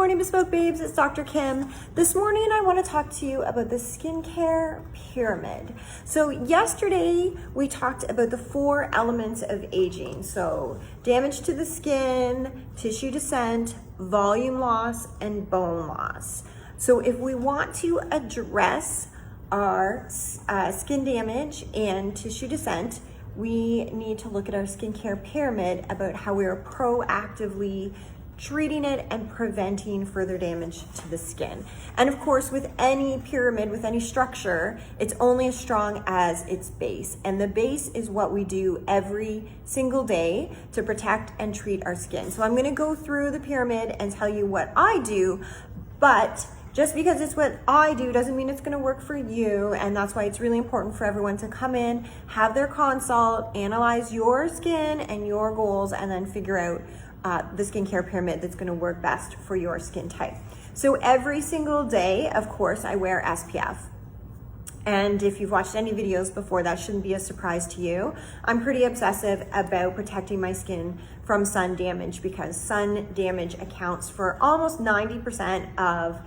morning, Bespoke Babes. It's Dr. Kim. This morning, I want to talk to you about the skincare pyramid. So yesterday, we talked about the 4 elements of aging. So damage to the skin, tissue descent, volume loss, and bone loss. So if we want to address our skin damage and tissue descent, we need to look at our skincare pyramid about how we are proactively treating it and preventing further damage to the skin. And of course, with any pyramid, with any structure, it's only as strong as its base. And the base is what we do every single day to protect and treat our skin. So I'm gonna go through the pyramid and tell you what I do, but just because it's what I do doesn't mean it's gonna work for you, and that's why it's really important for everyone to come in, have their consult, analyze your skin and your goals, and then figure out the skincare pyramid that's gonna work best for your skin type. So every single day, of course, I wear SPF. And if you've watched any videos before, that shouldn't be a surprise to you. I'm pretty obsessive about protecting my skin from sun damage because sun damage accounts for almost 90% of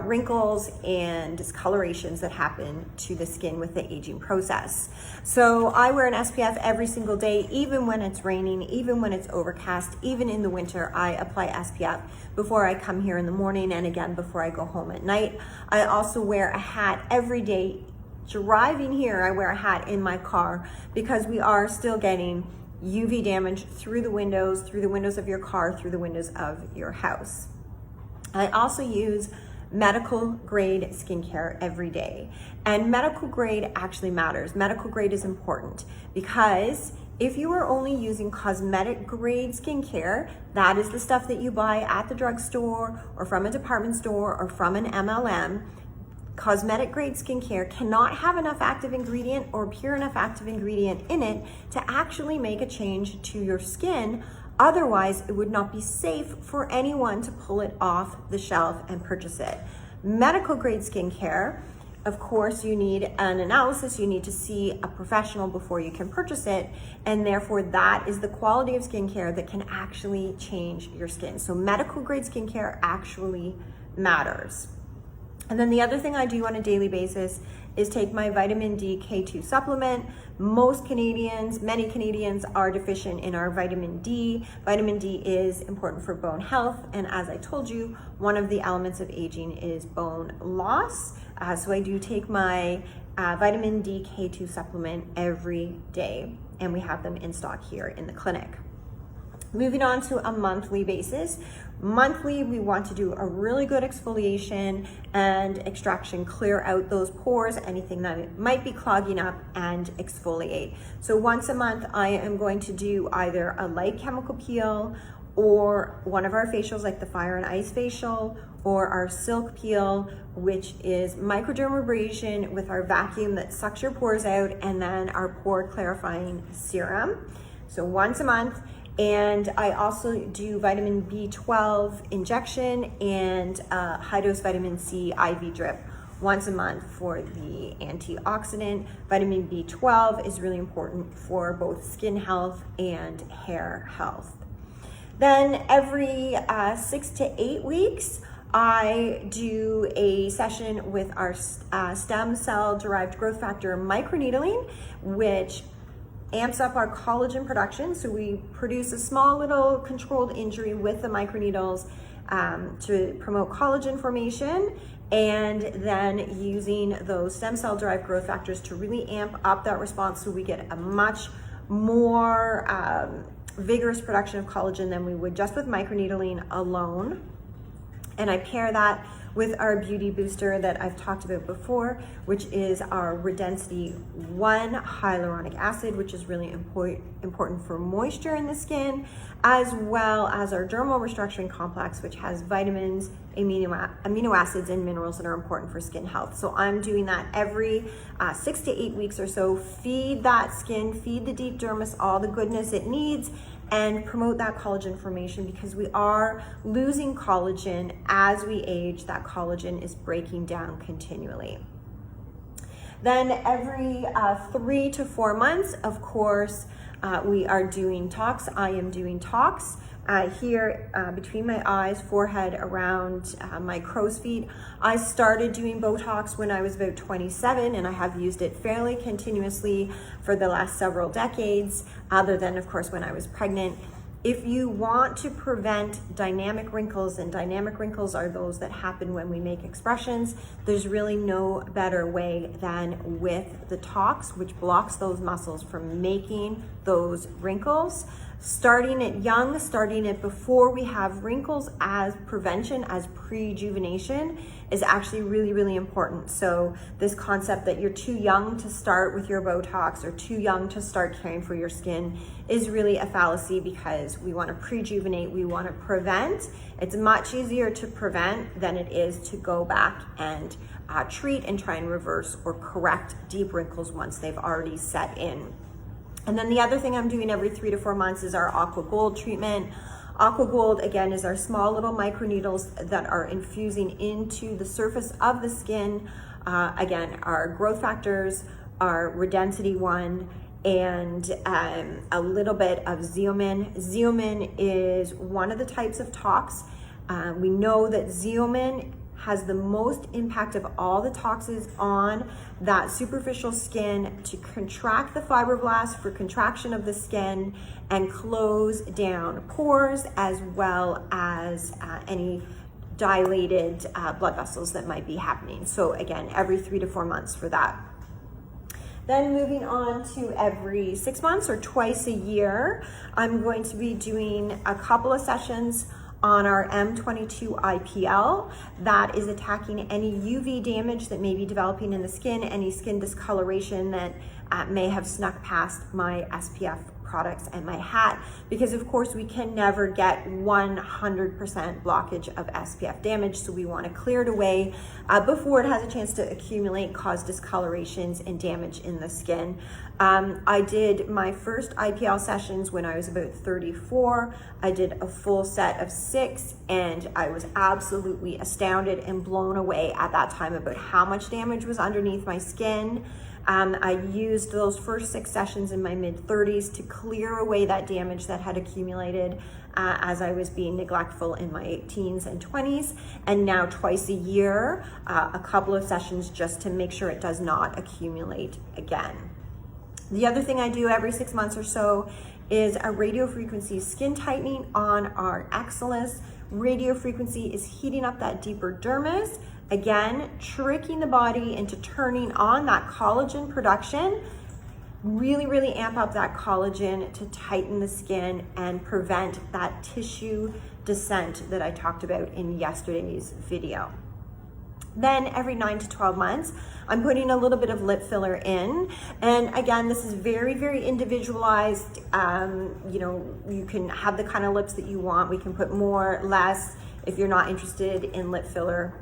wrinkles and discolorations that happen to the skin with the aging process. So I wear an SPF every single day, even when it's raining, even when it's overcast, even in the winter, I apply SPF before I come here in the morning and again before I go home at night. I also wear a hat every day. Driving here, I wear a hat in my car because we are still getting UV damage through the windows of your car, through the windows of your house. I also use medical grade skincare every day. And medical grade actually matters. Medical grade is important because if you are only using cosmetic grade skincare, that is the stuff that you buy at the drugstore or from a department store or from an MLM. Cosmetic grade skincare cannot have enough active ingredient or pure enough active ingredient in it to actually make a change to your skin. Otherwise, it would not be safe for anyone to pull it off the shelf and purchase it. Medical grade skincare, of course, you need an analysis. You need to see a professional before you can purchase it. And therefore, that is the quality of skincare that can actually change your skin. So medical grade skincare actually matters. And then the other thing I do on a daily basis is take my vitamin D K2 supplement. Many Canadians are deficient in our vitamin D. Vitamin D is important for bone health. And as I told you, one of the elements of aging is bone loss. So I do take my vitamin D K2 supplement every day, and we have them in stock here in the clinic. Moving on to a monthly basis. Monthly, we want to do a really good exfoliation and extraction, clear out those pores, anything that might be clogging up, and exfoliate. So once a month, I am going to do either a light chemical peel or one of our facials like the Fire and Ice facial, or our silk peel, which is microdermabrasion with our vacuum that sucks your pores out, and then our pore clarifying serum. So once a month. And I also do vitamin B12 injection and high dose vitamin C IV drip once a month for the antioxidant. Vitamin B12 is really important for both skin health and hair health. Then every 6 to 8 weeks, I do a session with our stem cell derived growth factor microneedling, which amps up our collagen production. So we produce a small little controlled injury with the microneedles to promote collagen formation, and then using those stem cell derived growth factors to really amp up that response so we get a much more vigorous production of collagen than we would just with microneedling alone. And I pair that with our beauty booster that I've talked about before, which is our Redensity 1 hyaluronic acid, which is really important for moisture in the skin, as well as our dermal restructuring complex, which has vitamins, amino acids, and minerals that are important for skin health. So I'm doing that every 6 to 8 weeks or so. Feed that skin, feed the deep dermis all the goodness it needs, and promote that collagen formation, because we are losing collagen as we age. That collagen is breaking down continually. Then every 3 to 4 months, of course, we are doing talks. I am doing talks here between my eyes, forehead, around my crow's feet. I started doing Botox when I was about 27, and I have used it fairly continuously for the last several decades, other than, of course, when I was pregnant. If you want to prevent dynamic wrinkles, and dynamic wrinkles are those that happen when we make expressions, there's really no better way than with the Tox, which blocks those muscles from making those wrinkles. Starting it young, starting it before we have wrinkles as prevention, as prejuvenation, is actually really, really important. So this concept that you're too young to start with your Botox or too young to start caring for your skin is really a fallacy, because we want to prejuvenate, we want to prevent. It's much easier to prevent than it is to go back and treat and try and reverse or correct deep wrinkles once they've already set in. And then the other thing I'm doing every 3 to 4 months is our Aqua Gold treatment. Aqua Gold, again, is our small little microneedles that are infusing into the surface of the skin. Again, our growth factors, our Redensity 1, and a little bit of Xeomin. Xeomin is one of the types of Tox. We know that Xeomin has the most impact of all the toxins on that superficial skin to contract the fibroblasts for contraction of the skin and close down pores, as well as any dilated blood vessels that might be happening. So again, every 3 to 4 months for that. Then moving on to every 6 months or twice a year, I'm going to be doing a couple of sessions on our M22 IPL that is attacking any UV damage that may be developing in the skin, any skin discoloration that may have snuck past my SPF products and my hat, because of course we can never get 100% blockage of SPF damage, so we want to clear it away before it has a chance to accumulate, cause discolorations and damage in the skin. I did my first IPL sessions when I was about 34. I did a full set of 6, and I was absolutely astounded and blown away at that time about how much damage was underneath my skin. I used those first 6 sessions in my mid-30s to clear away that damage that had accumulated as I was being neglectful in my teens and 20s, and now twice a year, a couple of sessions just to make sure it does not accumulate again. The other thing I do every 6 months or so is a radiofrequency skin tightening on our axillaris. Radiofrequency is heating up that deeper dermis, again, tricking the body into turning on that collagen production, really amp up that collagen to tighten the skin and prevent that tissue descent that I talked about in yesterday's video. Then every 9 to 12 months, I'm putting a little bit of lip filler in. And again, this is very individualized. You can have the kind of lips that you want. We can put more, less. If you're not interested in lip filler,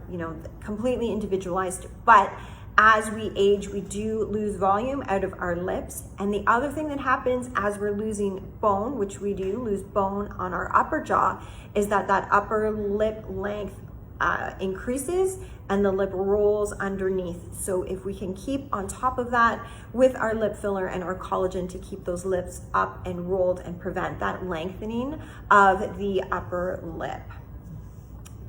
completely individualized. But as we age, we do lose volume out of our lips. And the other thing that happens as we're losing bone, which we do lose bone on our upper jaw, is that upper lip length increases and the lip rolls underneath. So if we can keep on top of that with our lip filler and our collagen to keep those lips up and rolled and prevent that lengthening of the upper lip.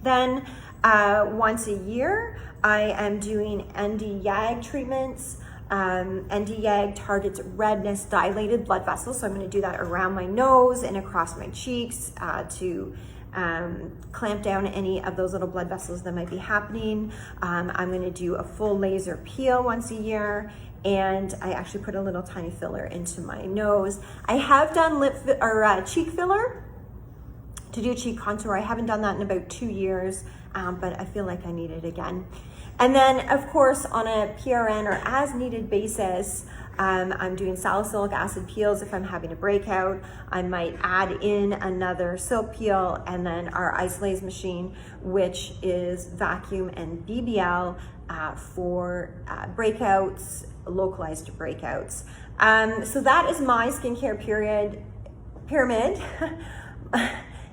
Then once a year, I am doing ND-YAG treatments. ND-YAG targets redness, dilated blood vessels. So I'm going to do that around my nose and across my cheeks to clamp down any of those little blood vessels that might be happening. I'm going to do a full laser peel once a year, and I actually put a little tiny filler into my nose. I have done cheek filler to do cheek contour. I haven't done that in about 2 years, but I feel like I need it again. And then, of course, on a PRN or as needed basis, I'm doing salicylic acid peels if I'm having a breakout. I might add in another silk peel, and then our Isolase machine, which is vacuum and BBL for breakouts, localized breakouts. So that is my skincare pyramid.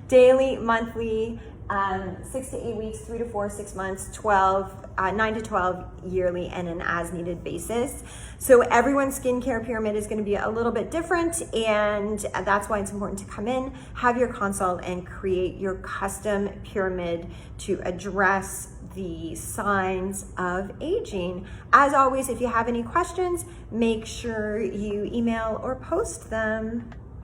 Daily, monthly, 6 to 8 weeks, 3 to 4, 6 months, 12, 9 to 12 yearly, and an as-needed basis. So everyone's skincare pyramid is going to be a little bit different, and that's why it's important to come in, have your consult, and create your custom pyramid to address the signs of aging. As always, if you have any questions, make sure you email or post them.